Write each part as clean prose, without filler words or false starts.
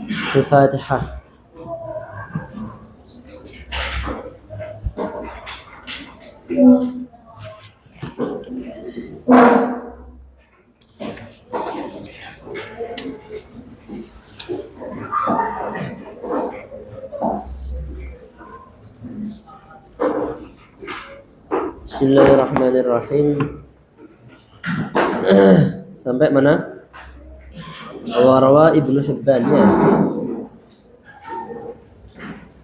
Al-Fatihah. Bismillahirrahmanirrahim. Sampai mana? Warawa Ibnu Hibban ya.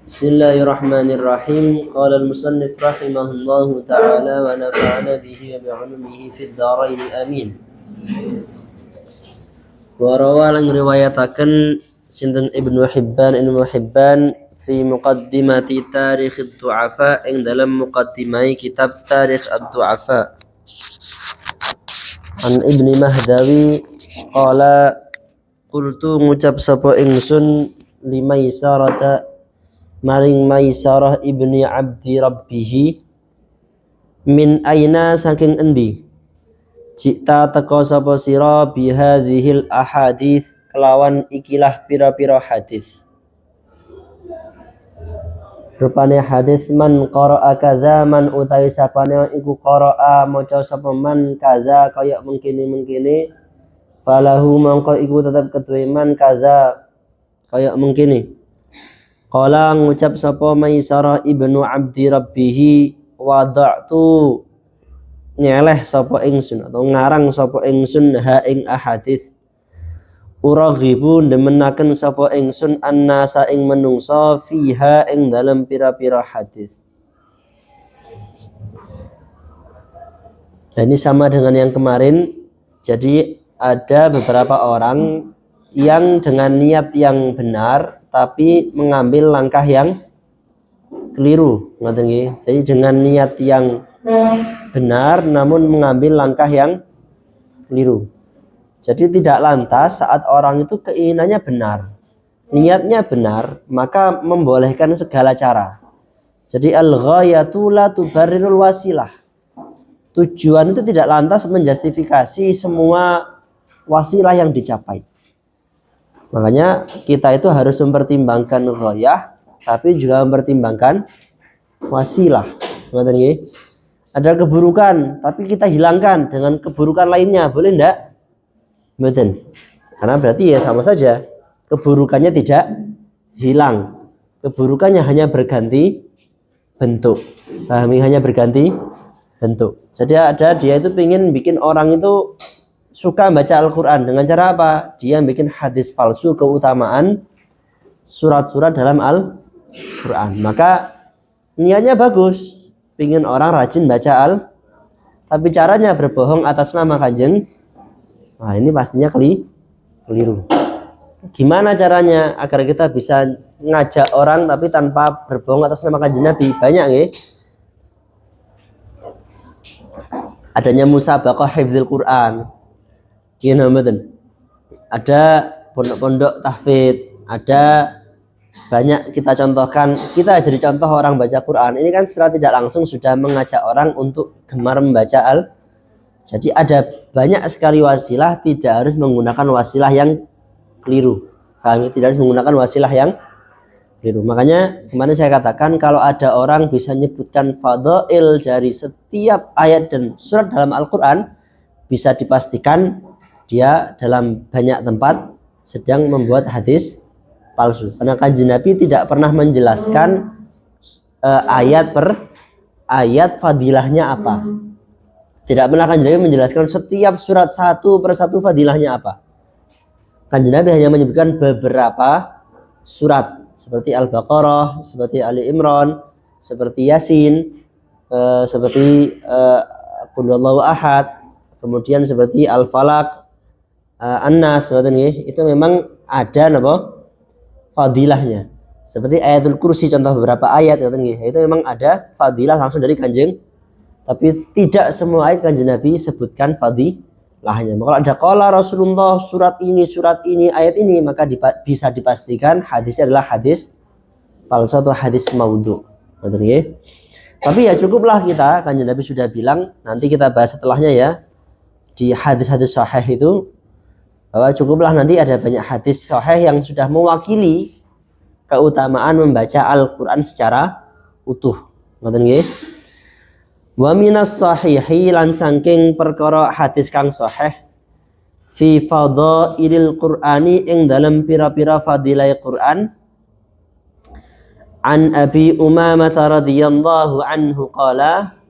Bismillahirrahmanirrahim. Qala al-musannif rahimahullahu ta'ala wa nafa'ana bihi wa bi'ulumihi fid dharain amin. Warawa lan riwayataken sinten Ibnu Hibban fi muqaddimati tarikh ad-du'afa ing dalam muqaddimai kitab tarikh ad-du'afa. An Ibni Mahdawi qala qultu ngucap sapa ingsun limaisarata maring Maisarah ibni Abdi Rabbih min aina saking endi cita teko sapa sira bihadhil ahadits kelawan ikilah pira-pira hadis rupane hadis man qara'a kadza man utawi sapane iku qara'a maca sapa man kadza kaya mengkini falahu mangko iku tetep keduwe man kadza kaya mengkini. Qala ngucap sapa Maisarah ibnu Abdi Rabbih wada'tu nyeleh sapa ingsun atau ngarang sapa ingsun ha ing ahadits uraghibu demenaken sapa ingsun annasa ing menungsa fiha ing dalam pira-pira hadis. Dan ini sama dengan yang kemarin. Jadi ada beberapa orang yang dengan niat yang benar tapi mengambil langkah yang keliru, ngoten nggih. Jadi dengan niat yang benar namun mengambil langkah yang keliru. Jadi tidak lantas saat orang itu keinginannya benar, niatnya benar, maka membolehkan segala cara. Jadi al-ghayatu la tubarrirul wasilah. Tujuan itu tidak lantas menjustifikasi semua wasilah yang dicapai. Makanya kita itu harus mempertimbangkan ghayah tapi juga mempertimbangkan wasilah. Ngoten nggih. Ada keburukan tapi kita hilangkan dengan keburukan lainnya, boleh enggak? Mboten. Karena berarti ya sama saja. Keburukannya tidak hilang. Keburukannya hanya berganti bentuk. Pahami, hanya berganti bentuk. Jadi ada dia itu ingin bikin orang itu suka baca Al-Quran dengan cara apa? Dia bikin hadis palsu keutamaan surat-surat dalam Al-Quran. Maka niatnya bagus, ingin orang rajin baca tapi caranya berbohong atas nama Kanjeng. Nah ini pastinya keliru. Gimana caranya agar kita bisa ngajak orang tapi tanpa berbohong atas nama Kanjeng Nabi? Banyak nggih. Adanya musabaqah hifdzil Quran. Ada pondok-pondok tahfidz, ada banyak kita contohkan. Kita jadi contoh orang baca Quran. Ini kan secara tidak langsung sudah mengajak orang untuk gemar membaca Jadi ada banyak sekali wasilah, tidak harus menggunakan wasilah yang keliru. Tidak harus menggunakan wasilah yang keliru. Makanya kemarin saya katakan kalau ada orang bisa menyebutkan fadhail dari setiap ayat dan surat dalam Al-Quran, bisa dipastikan dia dalam banyak tempat sedang membuat hadis palsu. Karena Kanjeng Nabi tidak pernah menjelaskan ayat per ayat fadilahnya apa. Tidak pernah Kanjeng Nabi menjelaskan setiap surat satu per satu fadilahnya apa. Kanjeng Nabi hanya menyebutkan beberapa surat seperti Al-Baqarah, seperti Ali Imran, seperti Yasin, seperti Qul Huwallahu Ahad, kemudian seperti Al-Falaq, An-Nas, itu memang ada fadilahnya. Seperti ayatul kursi, contoh beberapa ayat itu memang ada fadilah langsung dari Kanjeng, tapi tidak semua ayat Kanjeng Nabi sebutkan fadilahnya. Kalau ada qala Rasulullah surat ini, ayat ini, maka bisa dipastikan hadisnya adalah hadis palsu atau hadis maudhu. Tapi ya cukuplah kita, Kanjeng Nabi sudah bilang, nanti kita bahas setelahnya ya. Di hadis-hadis sahih itu bahwa cukuplah nanti ada banyak hadis sahih yang sudah mewakili keutamaan membaca Al-Qur'an secara utuh. Ngoten nggih. Wa minas sahihi lan saking perkara hadis kang sahih fi fadhailil Qur'ani ing dalam pira-pira fadilah Qur'an an Abi Umamah radhiyallahu anhu qala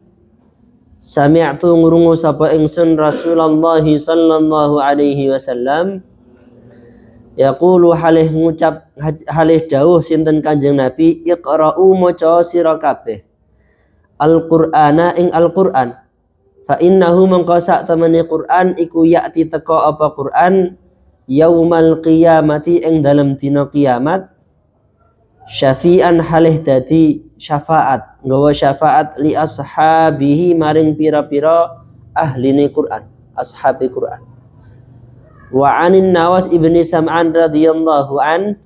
sami'tu ngrungu sapa ingsun Rasulullah sallallahu alaihi wasallam yaqulu halih ngucap halih dawuh sinten Kanjeng Nabi iqra'u maca sira kabeh Al-Qur'ana ing Al-Qur'an fa innahu mangko sak temene Qur'an iku ya'ti teka apa Qur'an yaumal qiyamati ing dalem dina kiamat syafi'an halih dadi syafaat nggawa syafaat li ashabihi maring pira-pira ahline Quran ashabi Quran wa anin Nawas ibni Sam'an radhiyallahu an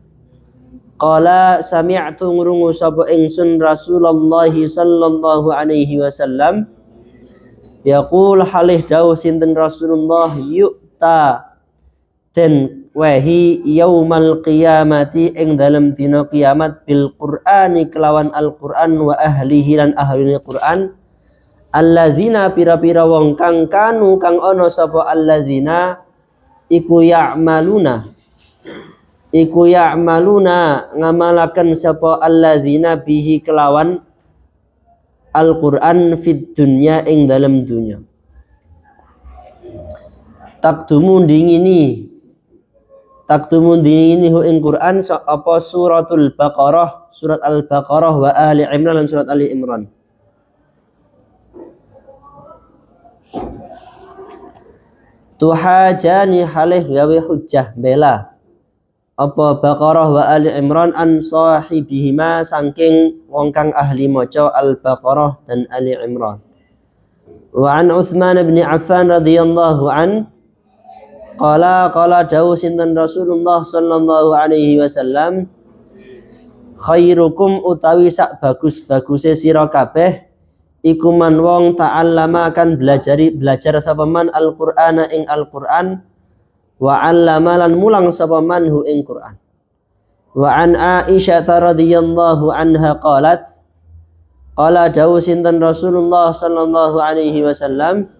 qala sami'tu ngrungu sapa ingsun Rasulullah sallallahu alaihi wasallam yaqul halih dawuh sinten Rasulullah yu'ta den wahi yaumal qiyamati ing dalam dina kiamat bil Qur'ani kelawan Al-Qur'an wa ahlihi lan ahline Qur'an alladzina pira-pira wong kang kanu kang ana sapa alladzina iku ya'maluna ngamalaken sapa alladzina bihi kelawan Al-Qur'an fid dunya ing dalam dunya takdumun dingini hu ing Quran apa suratul Baqarah surat Al-Baqarah wa Ali Imran dan surat Ali Imran tuhajani halih gawe hujjah bela apa Baqarah wa Ali Imran an sahibihima saking wong kang ahli maca Al-Baqarah dan Ali Imran wa an Utsman bin Affan radhiyallahu an qala dawuh sinten Rasulullah sallallahu alaihi wasallam khairukum utawi sak bagus-baguse sira kabeh iku man wong ta'allama kan belajar sapa man Al-Qur'ana ing Al-Qur'an wa 'allama lan mulang sapa man hu ing Qur'an wa an Aisyah radhiyallahu anha qala dawuh sinten Rasulullah sallallahu alaihi wasallam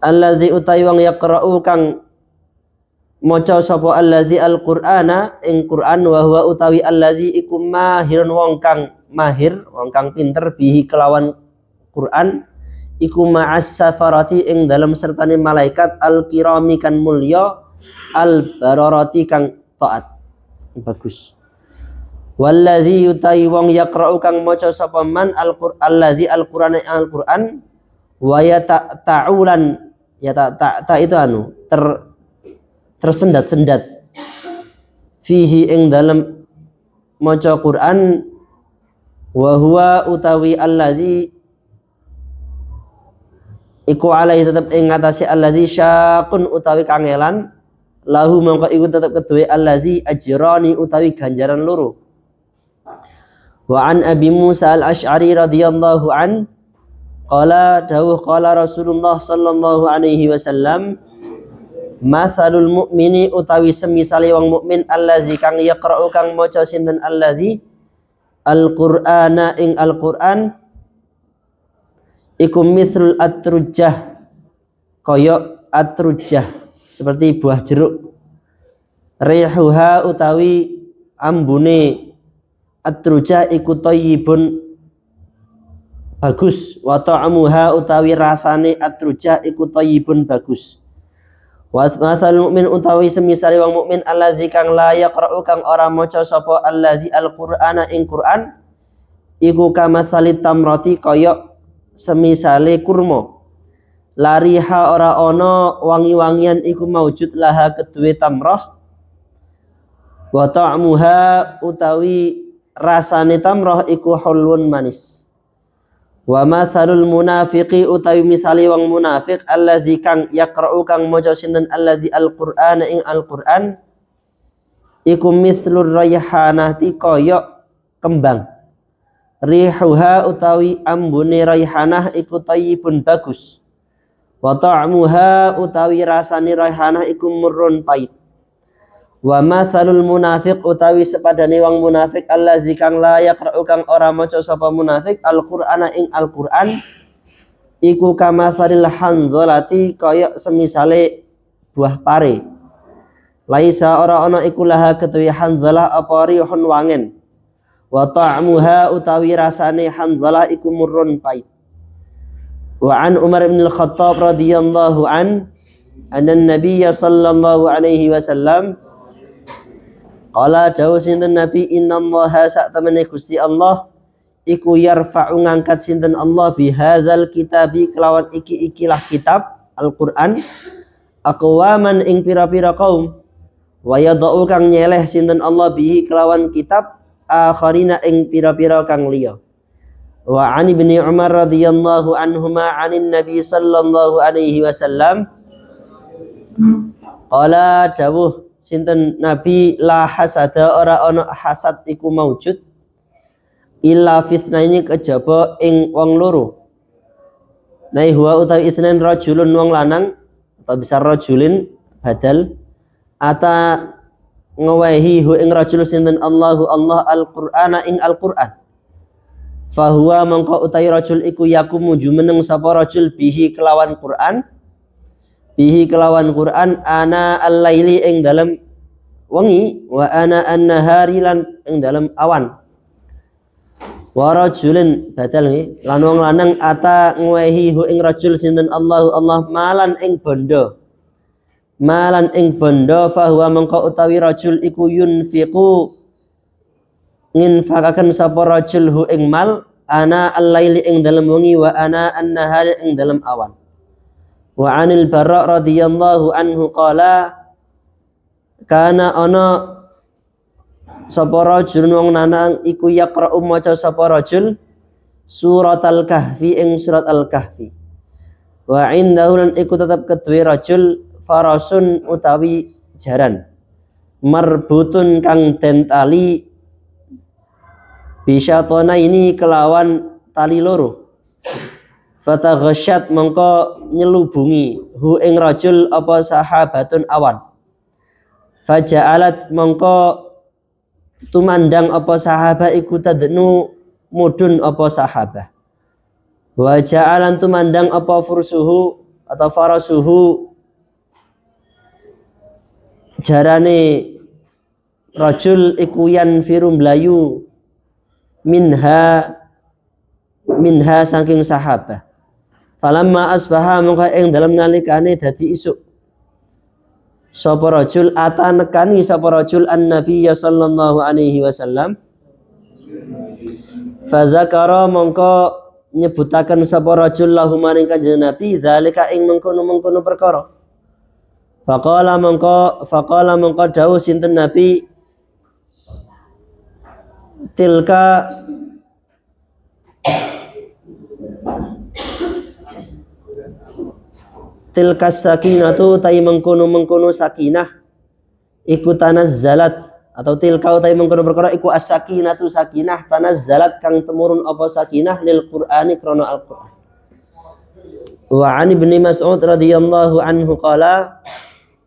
alladzi utawi wong yaqra'u kang maca sapa alladzi Al-Qur'ana ing Qur'an wa huwa utawi alladzi iku mahirun wong kang pinter bihi kelawan Qur'an iku ma'as safarati ing dalam sertane malaikat al-kirami kan mulya al-bararati kang taat bagus walladzi utawi wong yaqra'u kang maca sapa man alladzi Al-Qur'ana Al-Qur'an wa yata'ulan ya tak itu tersendat-sendat fihi ing dalam maca Quran wa huwa utawi alladzi iku alaihi tetep ing ngatasi alladzi syaqun utawi kangelan lahu mongko iku tetep keduwe alladzi ajrani utawi ganjaran loro wa an Abi Musa al-Asy'ari radhiyallahu an qala dawuh qala Rasulullah sallallahu alaihi wasallam masalul mu'mini utawi semisale wong mukmin allazi kang yaqra'u kang maca sinten allazi Al-Qur'ana ing Al-Qur'an iku mislul atrujah kaya atrujah seperti buah jeruk rihuha utawi ambune atrujah iku thayyibun bagus wa ta'amuha utawi rasane atrujah iku thayyibun bagus wa masalul mukmin utawi semisale wong mukmin allazi kang la yaqra'u kang ora maca sapa allazi Al-Qur'ana ing Qur'an iku kamasalit tamrati kaya semisale kurma lariha ora ana wangi-wangian iku maujud laha kedue tamrah wa ta'amuha utawi rasane tamrah iku hulun manis wa mathalul munafiqi utawi misali wong munafik allazi kang yaqra'u kang maca sinten allazi Al-Qur'ana ing Al-Qur'an iku mislur rayhanati kaya kembang rihuha utawi ambune rayhanah iku thayyibun bagus Wa ta'muha utawi rasane raihanah iku murrun pait. Wa matsalul munafiq utawi sepadane wong munafik allazi kang la yaqra'u kang ora maca sapa munafik al-Qur'ana ing Al-Qur'an iku kamatsalil hanzalati kaya semisale buah pare. Laisa ora ana iku laha ketuwi hanzalah apa rihun wangen. Wa ta'muha utawi rasane hanzalah iku murrun pait. Wa an Umar bin Al-Khattab radhiyallahu anna an-nabiy sallallahu alaihi wasallam qala dawuh sinten Nabi innallaha sa'tamane Gusti Allah iku yarfa'u ngangkat sinten Allah bihadzal kitabi kelawan ikilah kitab Al-Qur'an aqwaman ing pira-pira kaum wa yadau kang nyeleh sinten Allah bihi kelawan kitab akharina ing pira-pira kang liya. Wa an Ibnu Umar radhiyallahu anhuma 'anin Nabi sallallahu alaihi wasallam qala dawuh sinten Nabi la hasada ora ana hasad iku maujud illa fitnaini kejaba ing wong loro. Nai huwa utawi isnan rajulun wong lanang atau bisa rajulin badal ata ngawahi hu ing rajul sinten Allahu Allah al-Qur'ana ing Al-Qur'an. Fahuwa mangko utawi rajul iku yakumu jumeneng sapa rajul bihi kelawan Qur'an ana al-laili ing dalem wengi wa ana an-nahari lan ing dalem awan. Wa rajulin badal nggih lan wong lanang ata ngwehi hu ing rajul sinten Allahu Allah malan ing bondo fahuwa mangko utawi rajul iku yunfiqu nginfakaken sapa rajul hu ing mal ana al-laili ing dalem wengi wa ana an-nahari ing dalem awan. Wa anil Bara radhiyallahu anhu qala kana ana sapa rajul wong lanang iku yaqra'u maca sapa rajul suratal kahfi ing surat al-kahfi wa indahu lan iku tetep kedue rajul farasun utawi jaran marbutun kang den tali bisyatona ini kelawan tali loro. Fataghasyat mongko nyelubungi hu ing rajul apa sahabatun awan. Faja'alat mongko tumandang apa sahabat iku tadnu mudun apa sahabat. Wa ja'alan tumandang apa fursuhu atau farasuhu jarane rajul iku yanfiru mlayu minha saking sahabat. Falamma asbaha mongko ing dalem nalikane dadi isuk sapa rajul ata nekani sapa rajul an-nabiy sallallahu alaihi wasallam fa zakara mongko nyebutaken sapa rajul lahu maring kanjeng Nabi zalika ing mengkono-mengkono perkara. Faqala mongko dawuh sinten Nabi tilka sakinatu tay mengkono sakinah iku tanazzalat atau tilka tay mengkono perkara iku as-sakinatu sakinah tanazzalat kang temurun apa sakinah lil Qur'ani krana Al-Qur'an. Wa an Ibnu Mas'ud radhiyallahu anhu qala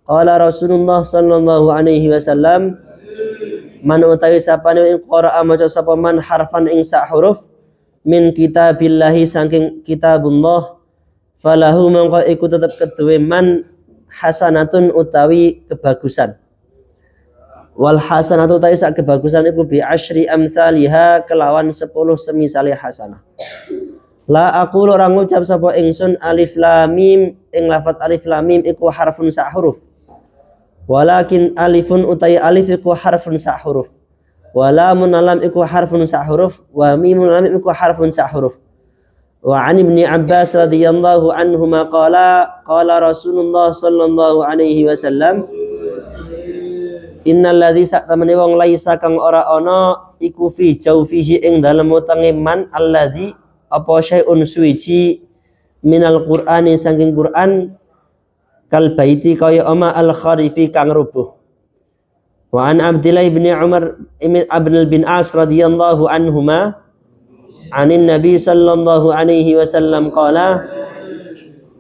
Rasulullah sallallahu alaihi wasallam man utawi sapane ing qira'a maca sapa man harfan ing sak huruf min kitabillahi saking kitabullah falahu mongko iku tetep kedue man hasanatun utawi kebagusan. Wal hasanatu utawi sak kebagusan iku bi asyri amsalha kelawan 10 semisale hasanah. La aqulu ora ngucap sapa ingsun alif lam mim ing lafat alif lam mim iku harfun sak huruf. Walakin alifun utawi alif iku harfun sak huruf. Wa lamun lam iku harfun sak huruf wa mimun lam iku harfun sak huruf. Wa an Ibnu Abbas radhiyallahu anhuma qala Rasulullah sallallahu alaihi wasallam innal ladzi sa'tamani wong laisa kang ora ana iku fi jaufihi ing dalem utange man allazi apa syai'un suwiji minal Qur'ani saking Qur'an kal baiti kaya ama al kharibi kang rubuh. Wa an Abdillah bin Umar bin As radhiyallahu anhuma anin Nabi sallallahu alaihi wasallam qala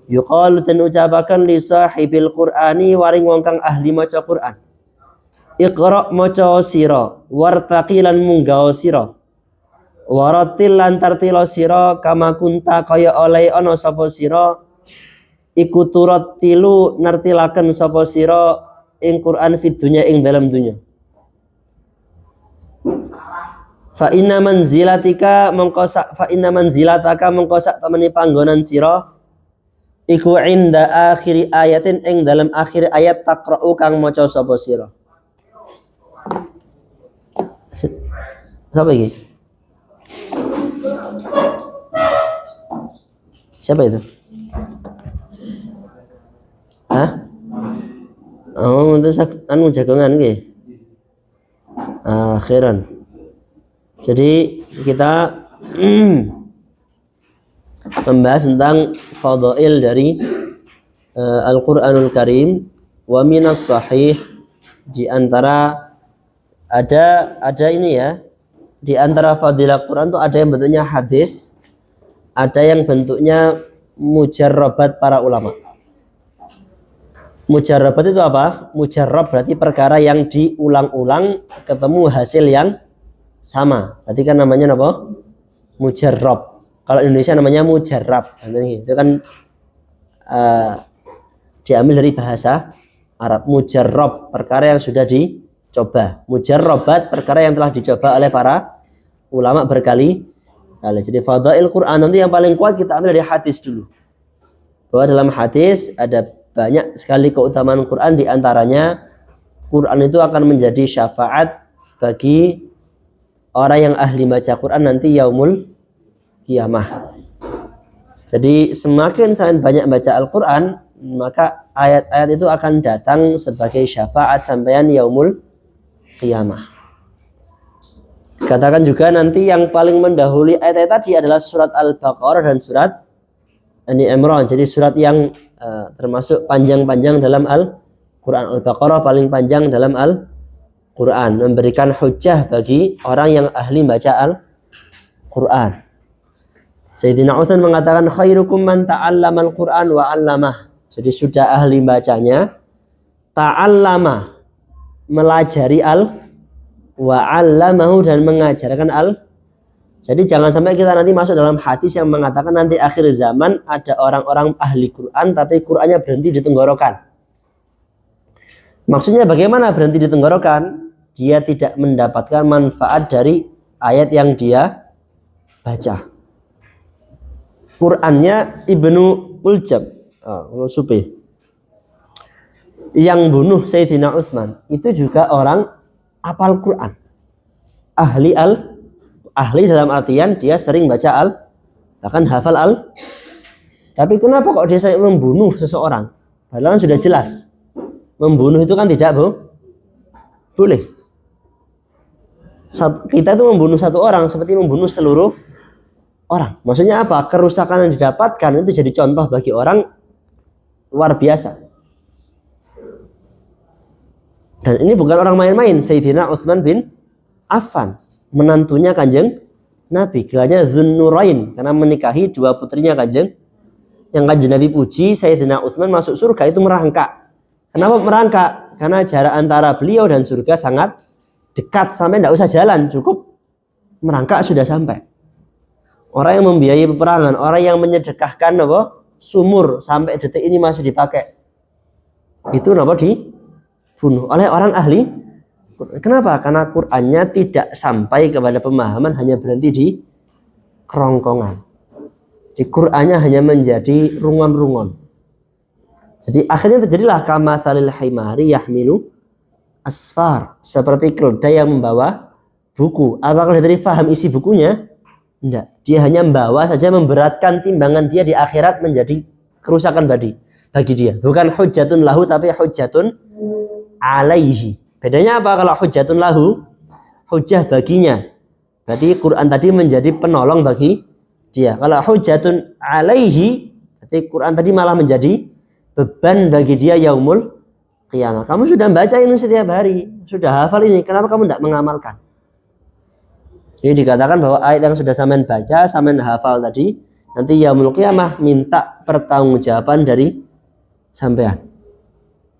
Yuqalu dan ucapakan li sahibil Qur'ani waring wong kang ahli maca Qur'an. Iqra maca sira wartaqi lan munggah sira. Waratil lan tartila sira kama kunta kaya oleh ana sapa sira iku turatilu nartilaken sapa sira ing Qur'an fid dunya ing dalam dunya. Fa inna manzilataka mengko sak temeni panggonan sira iku inda akhiri ayatin ing dalam akhir ayat taqra'u kang maca sapa sira. Siapa ini? Siapa itu? Hah? Oh, itu anu jagongan nggih. Akhiran. Jadi kita membahas tentang fadail dari Al-Qur'anul Karim wa minas sahih, di antara ada ini ya, di antara fadilah Quran itu ada yang bentuknya hadis, ada yang bentuknya mujarrabat para ulama. Mujarrabat itu apa? Mujarrab berarti perkara yang diulang-ulang ketemu hasil yang sama. Berarti kan namanya apa? Mujarrab. Kalau Indonesia namanya mujarrab. Itu kan diambil dari bahasa Arab. Mujarrab, perkara yang sudah dicoba. Mujarrabat, perkara yang telah dicoba oleh para ulama berkali-kali. Jadi fadail Quran nanti yang paling kuat kita ambil dari hadis dulu. Bahwa dalam hadis ada banyak sekali keutamaan Quran, di antaranya Quran itu akan menjadi syafaat bagi orang yang ahli baca Quran nanti yaumul kiamah. Jadi semakin saya banyak baca Al-Quran, maka ayat-ayat itu akan datang sebagai syafaat sampeyan yaumul kiamah. Katakan juga nanti yang paling mendahului ayat-ayat tadi adalah surat Al-Baqarah dan surat Ali Imran. Jadi surat yang termasuk panjang-panjang dalam Al-Quran. Al-Baqarah paling panjang dalam Al-Quran, memberikan hujjah bagi orang yang ahli baca Al-Quran. Sayyidina Utsman mengatakan khairukum man ta'allama al-Quran wa 'allamah. Jadi sudah ahli bacanya, ta'allama melajari wa 'allamahu dan mengajarkan Jadi jangan sampai kita nanti masuk dalam hadis yang mengatakan nanti akhir zaman ada orang-orang ahli Quran tapi Qurannya berhenti di tenggorokan. Maksudnya bagaimana berhenti di tenggorokan? Dia tidak mendapatkan manfaat dari ayat yang dia baca. Qurannya Ibnu Uljam, Supi, yang bunuh Sayyidina Utsman itu juga orang hafal Quran, ahli dalam artian dia sering baca bahkan hafal tapi kenapa kok dia sampai membunuh seseorang? Padahal kan sudah jelas membunuh itu kan tidak boleh. Kita itu membunuh satu orang seperti membunuh seluruh orang. Maksudnya apa? Kerusakan yang didapatkan itu jadi contoh bagi orang luar biasa. Dan ini bukan orang main-main. Sayyidina Utsman bin Affan, menantunya Kanjeng Nabi, gelarnya Zunnurain karena menikahi dua putrinya Kanjeng. Yang Kanjeng Nabi puji Sayyidina Utsman masuk surga itu merangkak. Kenapa merangkak? Karena jarak antara beliau dan surga sangat dekat, sampai tidak usah jalan, cukup merangkak sudah sampai. Orang yang membiayai peperangan, orang yang menyedekahkan sumur sampai detik ini masih dipakai, itu dibunuh oleh orang ahli. Kenapa? Karena Qur'annya tidak sampai kepada pemahaman, hanya berhenti di kerongkongan. Di Qur'annya hanya menjadi rungon-rungon. Jadi akhirnya terjadilah kamatsalil himari yahmilu asfar, seperti keledai yang membawa buku. Apakah dari faham isi bukunya? Tidak. Dia hanya membawa saja, memberatkan timbangan dia di akhirat menjadi kerusakan bagi dia. Bukan hujjatun lahu tapi hujjatun alaihi. Bedanya apa kalau hujjatun lahu? Hujjah baginya. Berarti Quran tadi menjadi penolong bagi dia. Kalau hujjatun alaihi, berarti Quran tadi malah menjadi beban bagi dia yaumul qiyamah. Kamu sudah baca ini setiap hari, sudah hafal ini, kenapa kamu tidak mengamalkan? Jadi dikatakan bahwa ayat yang sudah sampean baca, sampean hafal tadi, nanti yaumul qiyamah minta pertanggungjawaban dari sampean.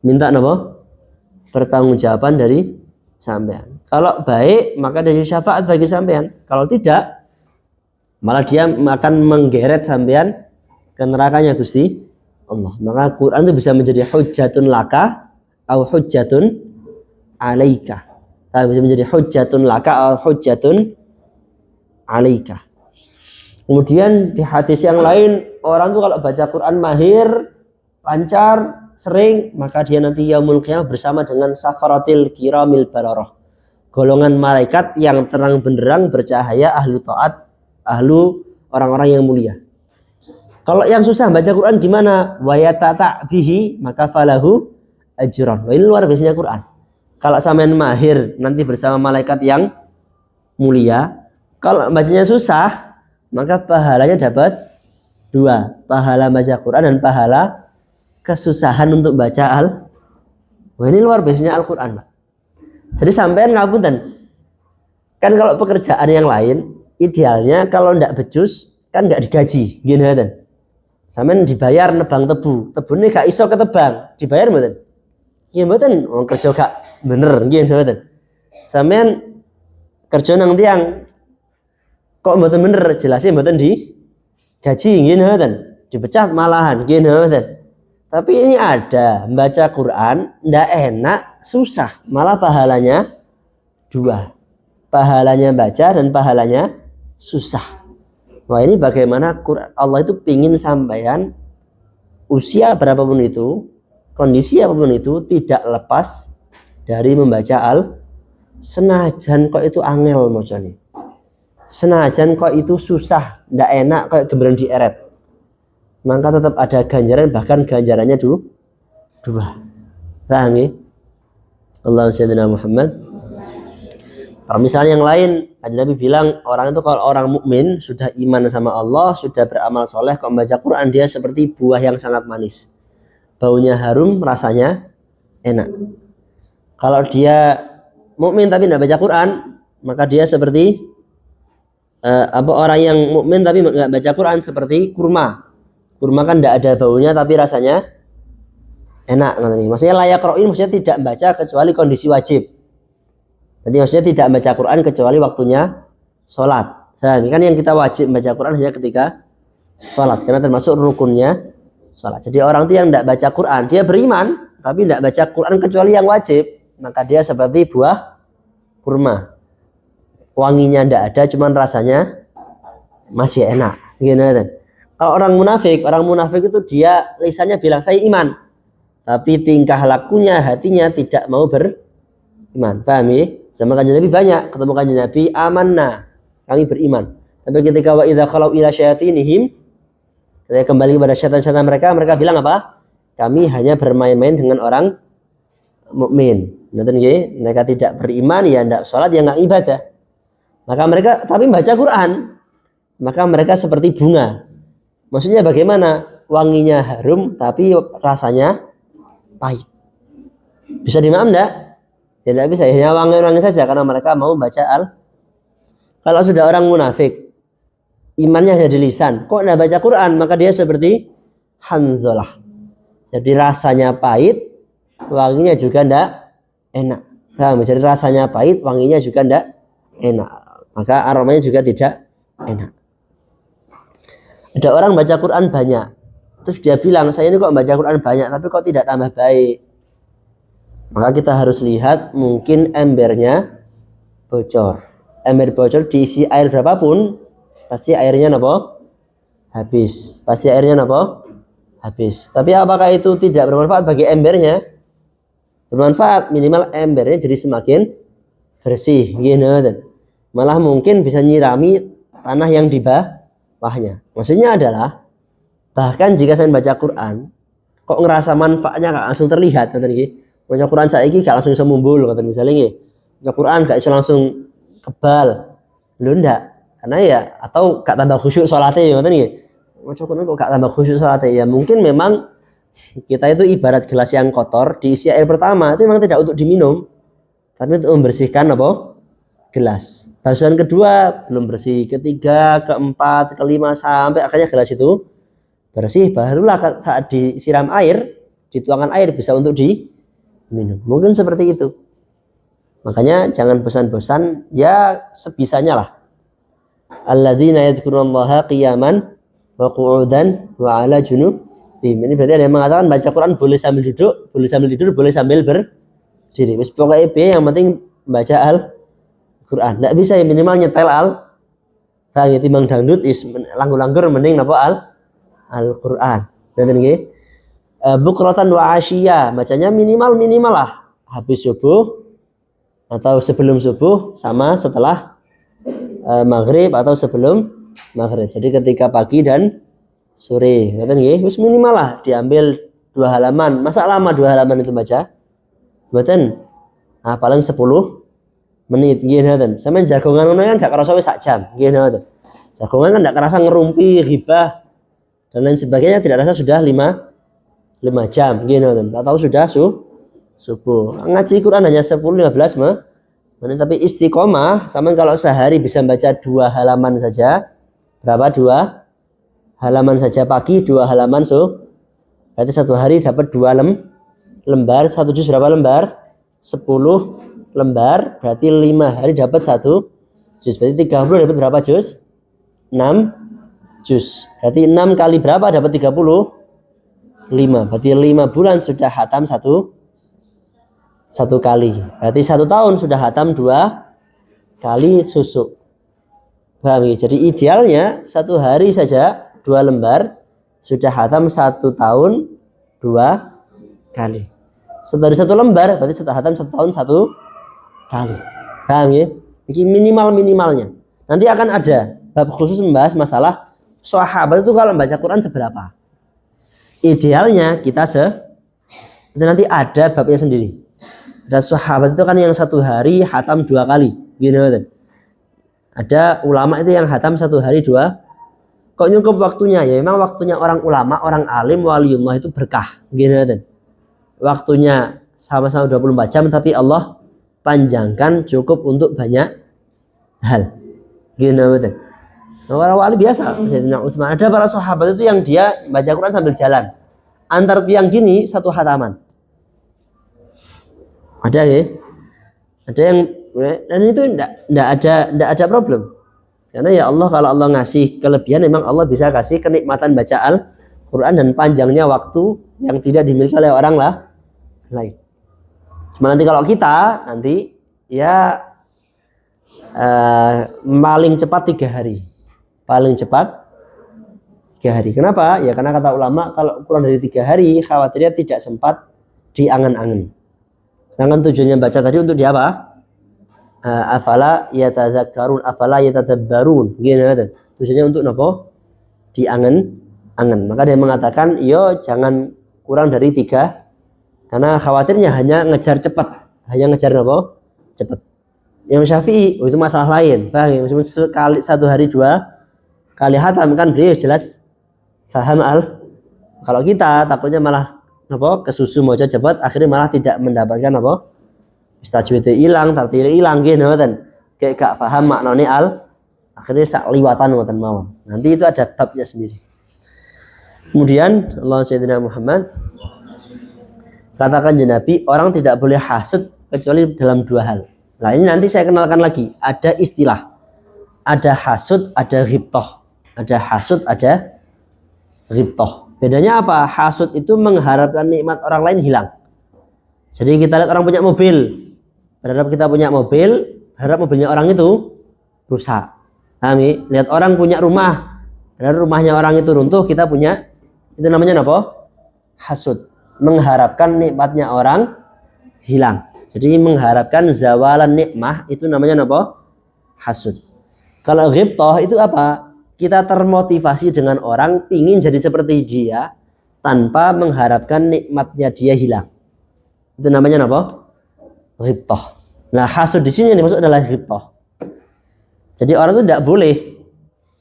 Minta apa? Pertanggungjawaban dari sampean. Kalau baik maka dari syafaat bagi sampean. Kalau tidak malah dia akan menggeret sampean ke nerakanya Gusti Allah. Maka Quran itu bisa menjadi hujjatun laka atau hujjatun alaika. Bisa menjadi hujjatun laka atau hujjatun alaika. Kemudian di hadis yang lain, orang tuh kalau baca Quran mahir, lancar, sering, maka dia nanti yaumul qiyamah bersama dengan safaratil kiramil bararah, golongan malaikat yang terang benderang bercahaya, ahlu taat, ahlu orang-orang yang mulia. Kalau yang susah baca Quran gimana? Wa yatata bihi maka falahu ajran. Ini luar biasanya Quran. Kalau sampean mahir nanti bersama malaikat yang mulia. Kalau bacanya susah, maka pahalanya dapat 2, pahala baca Quran dan pahala kesusahan untuk baca Wah, ini luar biasanya Al-Quran, Pak. Jadi sampean ngapunten. Kan kalau pekerjaan yang lain idealnya kalau ndak becus kan nggak digaji, gini kan. Sampean dibayar nebang tebu, tebune gak iso ketebang, dibayar mboten? Iya mboten, wong kerja gak bener, gini mboten. Sampean kerja nang tiang kok mboten bener, jelasnya mboten digaji, gini mboten. Dipecat malahan, gini mboten. Tapi ini ada baca Quran ndak enak, susah, malah pahalanya 2. Pahalanya baca dan pahalanya susah. Wah, ini bagaimana Allah itu pingin sampean usia berapapun itu, kondisi apapun itu tidak lepas dari membaca senajan kok itu angel mocone. Senajan kok itu susah, ndak enak kayak gembreng dieret. Maka tetap ada ganjaran, bahkan ganjarannya 2. Paham ya? Allahumma shalli ala Muhammad. Kalau misalnya yang lain, Nabi bilang orang itu kalau orang mukmin sudah iman sama Allah, sudah beramal soleh, kok membaca Quran dia seperti buah yang sangat manis, baunya harum, rasanya enak. Kalau dia mukmin tapi tidak baca Quran, maka dia seperti orang yang mukmin tapi nggak baca Quran seperti kurma. Kurma kan tidak ada baunya tapi rasanya enak. Maksudnya layak roin, maksudnya tidak baca kecuali kondisi wajib. Jadi maksudnya tidak baca Quran kecuali waktunya sholat. Nah, ini kan yang kita wajib baca Quran hanya ketika sholat, karena termasuk rukunnya sholat. Jadi orang itu yang tidak baca Quran, dia beriman tapi tidak baca Quran kecuali yang wajib, maka dia seperti buah kurma. Wanginya tidak ada, cuman rasanya masih enak. Gitu. Kalau orang munafik itu dia lisannya bilang saya iman, tapi tingkah lakunya, hatinya tidak mau beriman. Paham ya? Sama kanjeng Nabi banyak ketemu kanjeng Nabi, amanna, kami beriman. Tapi ketika wa idza khalau ila syayatinihim, ketika kembali kepada syaitan-syaitan mereka bilang apa? Kami hanya bermain-main dengan orang mukmin. Mereka tidak beriman, ya tidak sholat, ya nggak ibadah. Maka mereka tapi baca Quran, maka mereka seperti bunga. Maksudnya bagaimana? Wanginya harum tapi rasanya pahit. Bisa dimaham enggak? Ya tidak bisa, hanya wangi-wangi saja karena mereka mau baca Kalau sudah orang munafik, imannya hanya di lisan, kok tidak baca Quran, maka dia seperti Hanzalah. Jadi rasanya pahit, wanginya juga tidak enak. Nah, jadi rasanya pahit, wanginya juga tidak enak. Maka aromanya juga tidak enak. Ada orang baca Quran banyak, terus dia bilang, saya ini kok baca Quran banyak, tapi kok tidak tambah baik. Maka kita harus lihat, mungkin embernya bocor. Ember bocor diisi air berapapun, pasti airnya apa? Habis. Pasti airnya apa? Habis. Tapi apakah itu tidak bermanfaat bagi embernya? Bermanfaat, minimal embernya jadi semakin bersih. Gitu. Malah mungkin bisa nyirami tanah yang di bawahnya. Maksudnya adalah, bahkan jika saya baca Quran, kok ngerasa manfaatnya gak langsung terlihat. Baca Quran saiki gak langsung bisa mumbul, kata misalnya nggih. Baca Quran gak bisa langsung kebal. Lho ndak. Karena ya atau gak tambah khusyuk salate ya ngoten nggih. Baca Quran kok gak tambah khusyuk salate ya mungkin memang kita itu ibarat gelas yang kotor, diisi air pertama itu memang tidak untuk diminum, tapi untuk membersihkan apa? gelas. Basuhan kedua belum bersih, ketiga, keempat, kelima sampai akhirnya gelas itu bersih, barulah saat disiram air, dituangkan air bisa untuk diminum. Mungkin seperti itu. Makanya jangan bosan-bosan, ya sebisanya lah. Alladzina yadhkurullaha qiyaman wa qu'udan wa 'ala junubihim. Ini berarti ada yang mengatakan baca Quran boleh sambil duduk, boleh sambil tidur, boleh sambil berdiri. Wis pokoknya yang penting baca Al-Quran. Enggak bisa ya minimal nyetel timbang dangdut langgur-langgur mending napa Al-Quran. Nanti nggih. Bukratan wa asyiya, bacanya minimal lah habis subuh atau sebelum subuh sama setelah maghrib atau sebelum maghrib. Jadi ketika pagi dan sore, ngerti nggih? Wis minimal lah diambil 2 halaman. Masa lama 2 halaman itu baca? Mboten. Nah, paling 10 menit nggih ngoten. Sampeyan jagongan ngono kan gak kerasa wis sak jam, nggih ngoten. Jagongan kan gak kerasa ngerumpi, ghibah dan lain sebagainya tidak rasa sudah 5 jam, nggih ngoten. Atau sudah subuh. Ngaji Quran hanya 10-15 menit, tapi istiqomah sama kalau sehari bisa baca 2 halaman saja. Berapa 2 halaman saja pagi, 2 halaman berarti 1 hari dapat 2 lembar. 1 juz berapa lembar? 10 lembar, berarti 5 hari dapat 1 juz. Berarti 30 dapat berapa juz? 6 juz. Berarti 6 kali berapa dapat 35? Berarti 5 bulan sudah hatam satu kali. Berarti 1 tahun sudah hatam 2 kali susuk. Paham ya? Jadi idealnya 1 hari saja 2 lembar sudah hatam 1 tahun 2 kali. Dari 1 lembar berarti sudah hatam 1 tahun 1 kali. Paham ya? Ini minimalnya. Nanti akan ada bab khusus membahas masalah sahabat itu kalau membaca Quran seberapa. Idealnya kita itu nanti ada babnya sendiri. Dan sahabat itu kan yang 1 hari hatam 2 kali, gitu. Ada ulama itu yang hatam 1 hari 2. Kok nyukup waktunya? Ya memang waktunya orang ulama, orang alim, waliullah itu berkah, gitu. Waktunya sama-sama 24 jam, tapi Allah panjangkan cukup untuk banyak hal, gitu. Orang wali biasa, Sayyidina Utsman. Ada para sahabat itu yang dia baca Quran sambil jalan. Antar tiang gini 1 hataman. Ada ya, ada yang, dan itu enggak ada problem. Karena ya Allah, kalau Allah ngasih kelebihan, memang Allah bisa kasih kenikmatan baca Al-Quran dan panjangnya waktu yang tidak dimiliki oleh orang lain. Cuma nanti kalau kita nanti ya paling cepat 3 hari, paling cepat 3 hari. Kenapa? Ya karena kata ulama kalau kurang dari 3 hari khawatirnya tidak sempat diangan-angan. Sedangkan tujuannya baca tadi untuk di apa? Afala yatadzakkarun, afala yatadabbarun. Gitu. Tujuannya untuk apa? Diangen-angen. Maka dia mengatakan, yo jangan kurang dari 3, karena khawatirnya hanya ngejar cepat, hanya ngejar apa? Cepat. Yang Syafi'i, itu masalah lain. Paham? Sekali 1 hari 2 kali hatam kan beliau jelas faham Kalau kita takutnya malah apa kesusu mau cepat, akhirnya malah tidak mendapatkan apa tajwidnya hilang, tartilnya hilang gitu kan, kayak gak paham maknanya akhirnya sak liwatan ngoten mawon. Nanti itu ada babnya sendiri. Kemudian Allah Sayyidina Muhammad katakan Nabi, orang tidak boleh hasud kecuali dalam 2 hal. Nah ini nanti saya kenalkan lagi, ada istilah, ada hasud, ada ghibtah. Ada hasud, ada ghibtah. Bedanya apa? Hasud itu mengharapkan nikmat orang lain hilang. Jadi kita lihat orang punya mobil, berharap kita punya mobil, berharap mobilnya orang itu rusak. Kami lihat orang punya rumah, berharap rumahnya orang itu runtuh, kita punya, itu namanya apa? Hasud. Mengharapkan nikmatnya orang hilang. Jadi mengharapkan zawalan nikmah, itu namanya apa? Hasud. Kalau ghibtah itu apa? Kita termotivasi dengan orang, pingin jadi seperti dia tanpa mengharapkan nikmatnya dia hilang. Itu namanya apa? Ghibtah. Nah, hasud di sini yang dimaksud adalah ghibtah. Jadi orang itu tidak boleh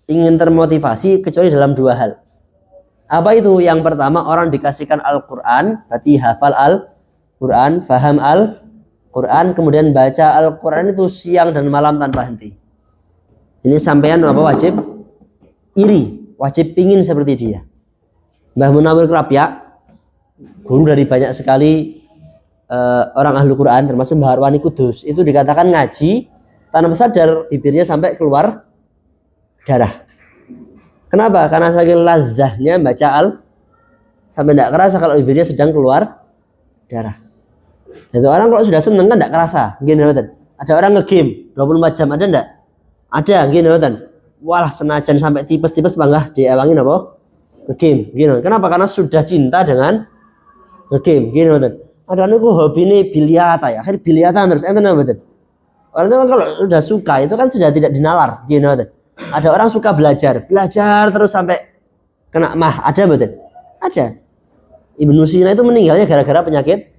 ingin termotivasi kecuali dalam 2 hal. Apa itu? Yang pertama, orang dikasihkan Al-Quran, berarti hafal Al-Quran, faham Quran, kemudian baca Al-Quran itu siang dan malam tanpa henti. Ini sampean apa wajib iri, wajib pingin seperti dia. Mbah Munawwir Krapyak, guru dari banyak sekali orang ahli Quran, termasuk Mbah Arwani Kudus, itu dikatakan ngaji tanpa sadar bibirnya sampai keluar darah. Kenapa? Karena saking lazahnya baca sampai tidak kerasa kalau bibirnya sedang keluar darah. Itu orang kalau sudah seneng kan tidak kerasa. Gini, ada orang nge-game 24 jam, ada enggak? Ada, gini, walah senajan sampai tipes-tipes bangga diewangin apa? Nge-game, gini. Kenapa? Karena sudah cinta dengan nge-game, gini, ada niku hobi ini biliata ya, akhirnya biliatan terus, enten betul. Orang itu kan kalau sudah suka itu kan sudah tidak dinalar, gini, ada orang suka belajar terus sampai kena mah, ada betul? Ada. Ibnu Sina itu meninggalnya gara-gara penyakit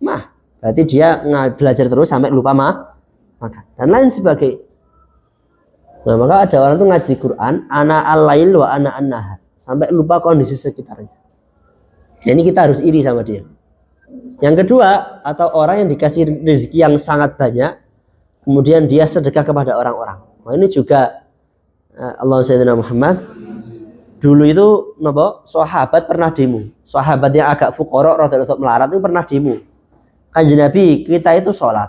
mah. Berarti dia belajar terus sampai lupa makan dan lain sebagainya. Nah, maka ada orang tuh ngaji Quran ana al-lail wa ana an-nahar sampai lupa kondisi sekitarnya. Jadi kita harus iri sama dia. Yang kedua, atau orang yang dikasih rezeki yang sangat banyak kemudian dia sedekah kepada orang-orang. Nah, ini juga Allah Sayyidina Muhammad dulu itu sahabat pernah demo. Sahabat yang agak fuqara rada-rada melarat itu pernah demo. Kanjeng Nabi, kita itu sholat.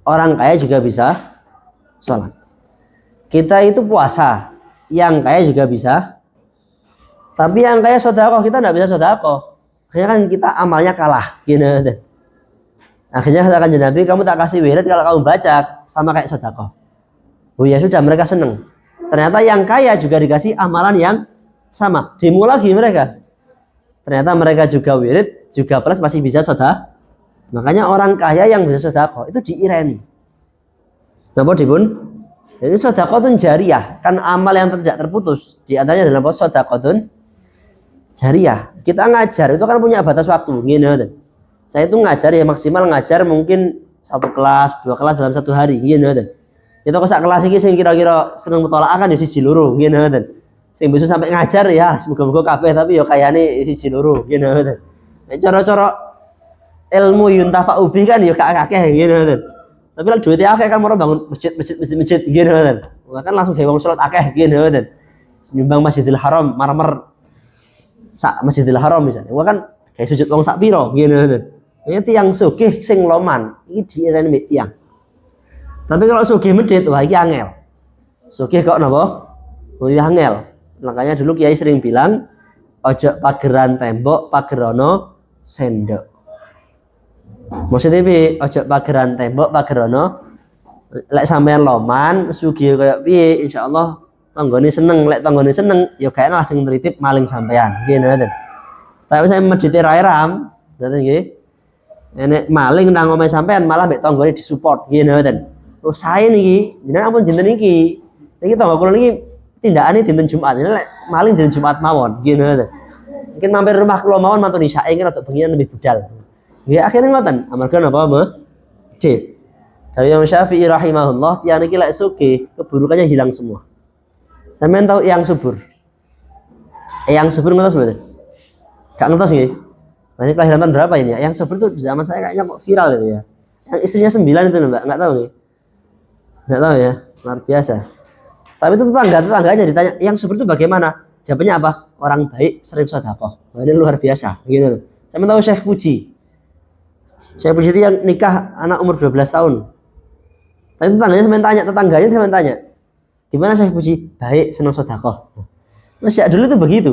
Orang kaya juga bisa sholat. Kita itu puasa. Yang kaya juga bisa. Tapi yang kaya sedekah, kita tidak bisa sedekah. Akhirnya kan kita amalnya kalah. Gini. Akhirnya kata Kanjeng Nabi, kamu tak kasih wirid kalau kamu baca sama kayak sedekah. Oh ya sudah, mereka senang. Ternyata yang kaya juga dikasih amalan yang sama. Demo lagi mereka. Ternyata mereka juga wirid, juga plus masih bisa sedekah. Makanya orang kaya yang bisa sedekah itu diireni. Napa dipun? Jadi sedekahun jariyah, kan amal yang tidak terputus. Di antaranya adalah sedekahun jariyah. Kita ngajar itu kan punya batas waktu. Gini, saya itu ngajar ya maksimal ngajar mungkin 1 kelas, 2 kelas dalam 1 hari. Gini, itu kesak kelas ini sing kira-kira seneng mutolaah kan ya siji loro. Gini, sing bisa sampai ngajar ya semoga-moga kabeh tapi ya kayane siji loro. Gini, cara-cara ilmu yuntafa ubi kan ya kakek gitu kan. Tapi lah duitnya akeh kan mau bangun masjid gitu kan. Kan langsung gawe wong salat akeh gitu kan. Nyumbang Masjidil Haram marmer sak Masjidil Haram misalnya. Wah kan kayak sujud wong sak piro gitu kan. Ini tiang sugih sing loman iki diireni mbek tiang. Tapi kalau sugih medhit wah iki angel. Sugih kok napa? Oh iya angel. Makanya dulu Kiai sering bilang ojo pageran tembok pagerono sendok. Maksudnya piye? Ojo pageran tembok pagerono lek sampean loman sugih kaya piye insyaallah tanggane seneng, lek tanggane seneng ya gaene langsung nritip maling sampean nggih ngoten. Tapi saya masjid rae ram ngoten nggih. Enek maling nang omahe sampean malah mek tanggane disupport nggih ngoten. Oh sae niki jenengan ampun dinten niki. Niki tangga kula niki tindakane dinten Jumat. Lek maling dinten Jumat mawon nggih ngoten. Mungkin mampir rumah kula mawon mantun isyae kan rada bengian lebih budal. Ya akhirnya ngoten, amarga napa masjid. Dari Imam Syafi'i rahimahullah, tiang niki lek sugih, keburukannya hilang semua. Sampeyan tahu yang subur? Yang subur ngertos mboten? Gak ngertos nggih. Nah, ini kelahiran tahun berapa ini ya? Yang subur itu zaman saya kayaknya kok viral itu ya. Yang istrinya 9 itu Mbak, enggak tahu nggih. Enggak tahu ya, luar biasa. Tapi itu tetangganya ditanya, yang subur itu bagaimana? Jawabannya apa? Orang baik sering sedekah. Nah, ini luar biasa gitu. Saya tahu Syekh Puji. Saya puji itu yang nikah anak umur 12 tahun. Tapi tetangganya saya tanya, gimana saya puji? Baik, senang sedekah. Masih dulu itu begitu.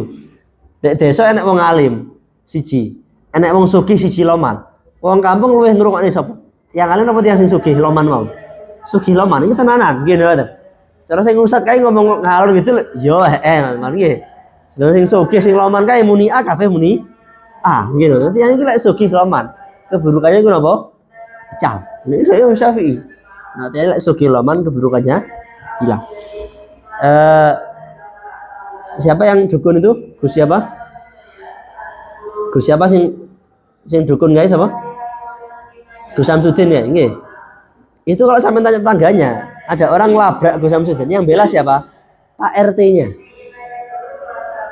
Dek desa enek wong alim, siji. Enek wong sugih siji loman. Wong kampung luwih ngrungokne sapa? Yang alim apa tiyang sing sugih loman mau? Sugih loman iki tenanan, nggih ngoten. Cara sing ustad kae ngomong ngalor gitu yo man nggih. Sedaya sing sugih sing loman kae muni A kabeh muni A, nggih lho. Tiyang iki lek sugih loman. Keburukannya itu apa? Pecah. Ini dari Imam Syafi'i. Nah, tadi sugih loman keburukannya hilang. Siapa yang dukun itu? Gus siapa? Gus siapa sing dukun guys apa? Gus Samsudin ya, nggih. Itu kalau sampai tanya tetangganya, ada orang labrak Gus Samsudin, yang bela siapa? Pak RT-nya.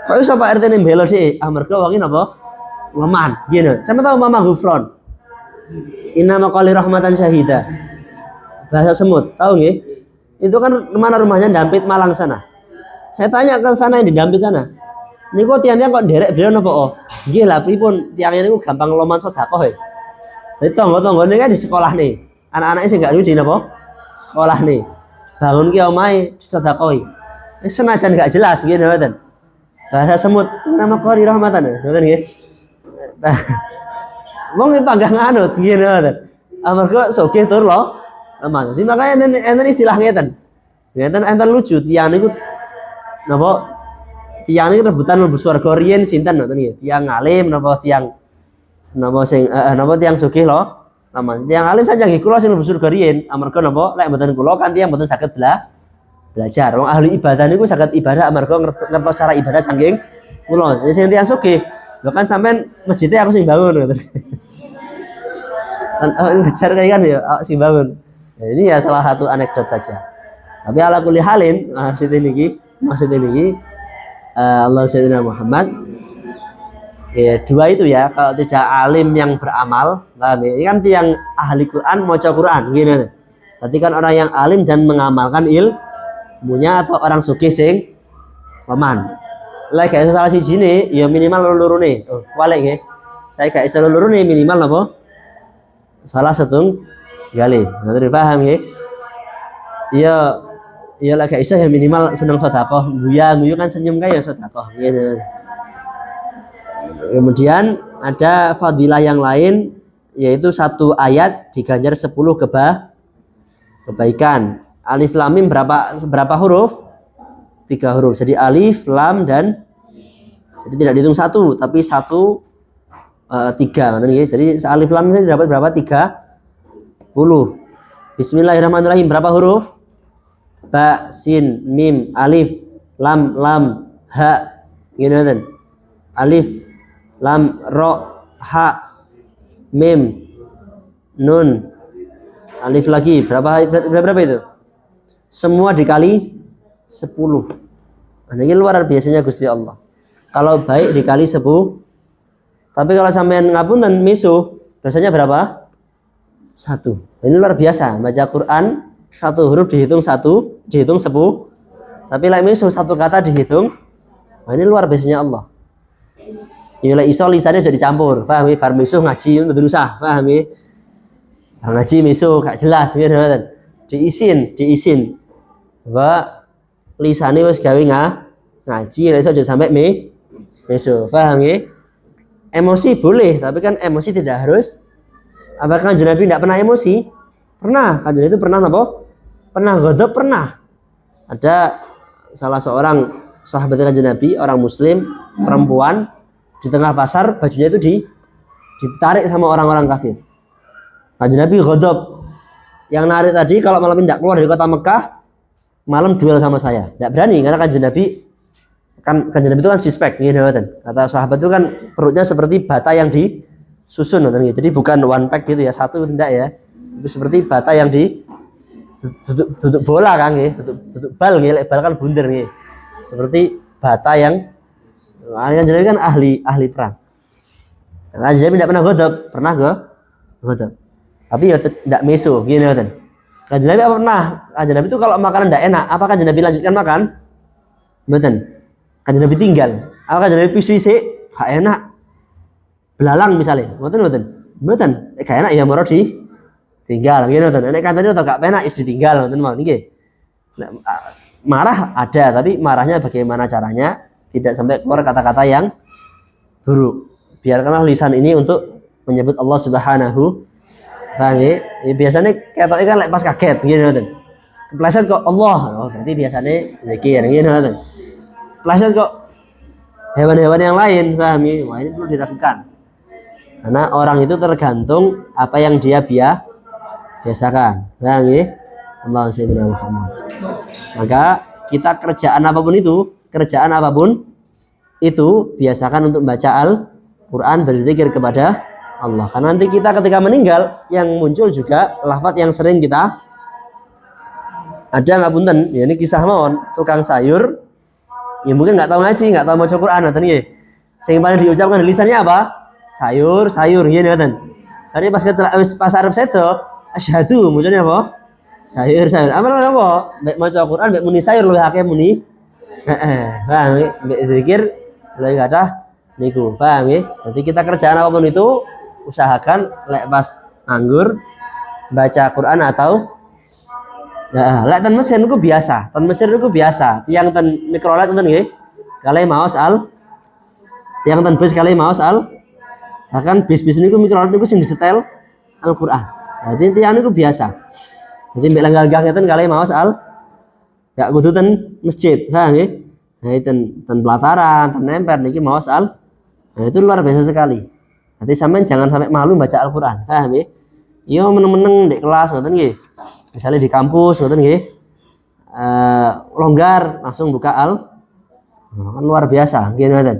Kok bisa Pak RT ini bela sih? Amarga wongin apa? Loman, gitu. Sampai tahu Mama Gufron. Inna maqali rahmatan syahida. Bahasa semut, tahu nggih? Itu kan mana rumahnya Dampit Malang sana. Saya tanya ke sana yang di Dampit sana. Niku tiangnya kok derek beliau napa? Oh, nggih lah pripun tiangnya niku gampang loman sedekah e. Dadi tangga-tanggane kan di sekolah nih. Anak-anaknya sing gak lucu napa? Sekolah nih. Bangun ki omahe disedekahi. Wis senajan gak jelas nggih mboten. Bahasa semut nama qari rahmatan mboten nggih. Wong panggang anut nggih mboten. Amarga sugih tur lo. Aman. Jadi makanya enten istilah ngeten. Enten lucu tiang niku napa? Tiang ini rebutan mlebu swarga riyen sinten ngoten nggih. Tiang alim napa tiang napa sing napa tiang sugih lho. Nama tiang alim saja nggih kula sing mlebu surga riyen amarga napa lek mboten kula kan tiang mboten saged belajar. Wong ahli ibadah niku saged ibadah amarga ngertos cara ibadah saking kula. Sing tiang sugih lho kan sampean masjidnya aku sing bangun ngoten. Belajar kayak kan ya aku sing bangun. Nah, ini ya salah satu anekdot saja. Tapi ala kulli halin maksud ini Allah Sayyidina Muhammad ya dua itu ya kalau tidak alim yang beramal ini kan yang ahli Quran maca Quran gini berarti kan orang yang alim dan mengamalkan ilmunya atau orang sugih sing paman lah kayak salah siji nih ya minimal lurune walik nggih kayak iso lurune minimal apa salah setung gali nanti paham nggih iya iya lah gak iso ya minimal seneng sedekah guyu kan senyum kayak sedekah gitu. Kemudian ada fadilah yang lain yaitu satu ayat diganjar 10 kebaikan. Alif lam mim berapa huruf? 3 huruf. Jadi alif, lam dan jadi tidak dihitung satu tapi 1 3 Jadi alif lam ini dapat berapa? 30. Bismillahirrahmanirrahim berapa huruf? Ba, sin, mim, alif, lam, ha, gini alif, lam, ro, ha, mim, nun, alif lagi berapa itu? Semua dikali 10. Ini luar biasanya Gusti Allah. Kalau baik dikali 10. Tapi kalau sampean ngapunten misuh, dosanya berapa? 1. Ini luar biasa baca Quran. 1 huruf dihitung 10, tapi like misuh 1 kata dihitung. Nah, ini luar biasanya Allah. Ini iso lisannya jadi campur, paham ya? Bar misuh ngaji untuk berusaha, paham ya? Bar ngaji misuh gak jelas, gitu. Diisin. Bahwa lisannya wis gawe ngaji, iso aja sampai misuh, paham ya? Emosi boleh, tapi kan emosi tidak harus. Apakah Kanjeng Nabi tidak pernah emosi? Pernah, Kanjeng itu pernah apa? Pernah ghadab, pernah. Ada salah seorang sahabat Kanjeng Nabi, orang muslim, perempuan di tengah pasar, bajunya itu ditarik sama orang-orang kafir. Kanjeng Nabi ghadab. Yang narik tadi kalau malam ini tidak keluar dari kota Mekah, malam duel sama saya. Tidak berani karena Kanjeng Nabi itu kan suspek, kata sahabat itu kan perutnya seperti bata yang disusun, jadi bukan one pack gitu ya, satu tidak ya. Seperti bata yang duduk bola kan duduk bal bal kan bunder seperti bata yang jadi kan ahli perang. Jadi tidak pernah ghadab, tapi ya tidak meso gini kan. Kanjeng Nabi apa pernah? Kanjeng Nabi itu kalau makanan tidak enak, apa Kanjeng Nabi lanjutkan makan? Mboten. Kanjeng Nabi tinggal. Apa Kanjeng Nabi pisu sik gak enak. Belalang misalnya, mboten. Gak enak ya moro tinggal gitu kan. Nek kancane atau gak penak is ditinggal ngoten mau nggih. Marah ada, tapi marahnya bagaimana caranya tidak sampai keluar kata-kata yang buruk. Biarkanlah lisan ini untuk menyebut Allah Subhanahu wa taala. Biasanya ketoknya kan pas kaget gitu kan. Kepleset kok Allah, oh berarti biasanya zikir gitu kan. Kepleset kok hewan-hewan yang lain, paham ya? Wah, ini perlu dilakukan. Karena orang itu tergantung apa yang dia biasakan, paham ya? Allah Sayyidina Muhammad. Maka kita kerjaan apapun itu biasakan untuk baca Al-Quran, berzikir kepada Allah. Karena nanti kita ketika meninggal yang muncul juga lafaz yang sering kita ada ngapunten, ya ini kisah mawon tukang sayur, ya mungkin nggak tahu ngaji, nggak tahu maca Quran, ngoten nggih. Sing paling diucapkan di lisannya apa? Sayur, gitu ngoten. Hari pas arep sedo, asyhadu maksudnya apa? Sayur. Amal apa? Mek maca Quran mek muni sayur luwih akeh muni. Heeh. Paham nggih? Mek zikir luwih kathah niku. Paham nggih? Jadi kita kerjaan apapun itu usahakan lek pas nganggur baca Quran atau ya, lek ten mesin niku biasa. Ten Mesir niku biasa. Tiang ten mikrolet ten nggih. Kalih maos al. Tiang ten bis kalih maos al. Bahkan bis-bis niku mikrolet niku sing disetel Al-Qur'an. Jadi tiang niku biasa. Jadi mbek langgang ngeten kalih maos al. Gak kudu ten masjid, paham nggih? Nah, ten pelataran, ten emper niki maos al. Nah, itu luar biasa sekali. Nanti sampean jangan sampai malu baca Al-Qur'an, paham nggih? Yo meneng-meneng di kelas ngoten nggih. Misalnya di kampus ngoten nggih. Longgar langsung buka al. Kan luar biasa nggih ngoten.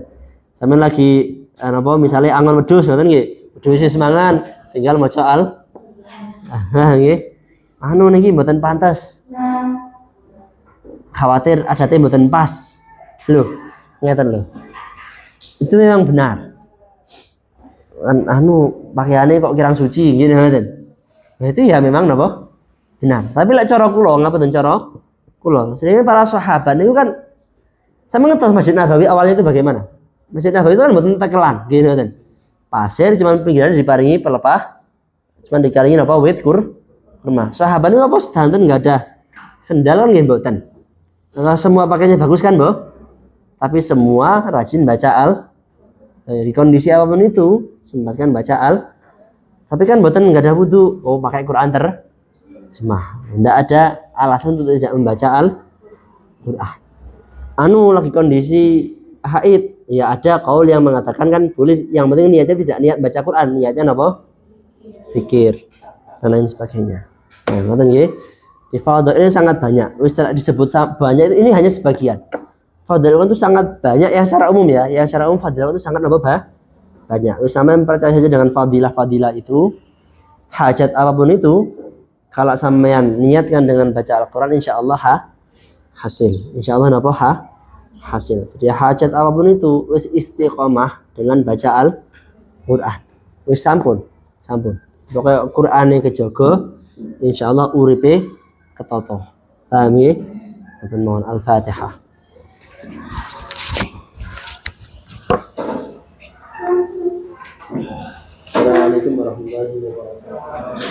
Sampeyan lagi napa misalnya angon wedhus ngoten nggih. Wedhus wis mangan, tinggal maca al. Nggih. Anu niki mboten pantes. Khawatir adate mboten pas. Loh, ngeten lho. Itu memang benar. Anu pakaiannya kok kirang suci nggih ngoten. Nah, itu ya memang napa? Benar. Tapi lek cara kula ngapunten cara kula, sebenarnya para sahabat itu kan sama ngertos Masjid Nabawi awalnya itu bagaimana? Masjid Nabawi itu kan mboten tekelan, gitu kan. Pasir cuman pinggiran diparingi pelepah, cuman dikaringi apa wit kurma. Sahabat itu apa sedanten enggak ada sendal kan nggih mboten. Nah, semua pakainya bagus kan, Mbok? Tapi semua rajin baca al di kondisi apapun itu, sempatkan baca al. Tapi kan mboten enggak ada wudu, oh pakai Quran terjemah. Enggak ada alasan untuk tidak membaca Al-Qur'an. Anu lagi kondisi haid, ya ada kaul yang mengatakan kan boleh, yang penting niatnya tidak niat baca Quran, niatnya apa? Zikir dan lain sebagainya. Nah, ngoten nggih. Di fadhil ini sangat banyak. Wis disebut banyak ini hanya sebagian. Fadhil itu sangat banyak yang secara umum ya, yang secara umum fadhil itu sangat banyak. Wis sampean percaya saja dengan fadilah itu, hajat apapun itu, kalau sampean niatkan dengan baca Al-Qur'an insyaallah hasil. Insyaallah napa hasil. Jadi hajat apapun itu wis istiqomah dengan baca Al-Qur'an. Wis sampun. Pokoknya Qur'ane kejaga, insyaallah uripe ketata. Paham nggih? Mohon Al-Fatihah. Assalamualaikum warahmatullahi wabarakatuh.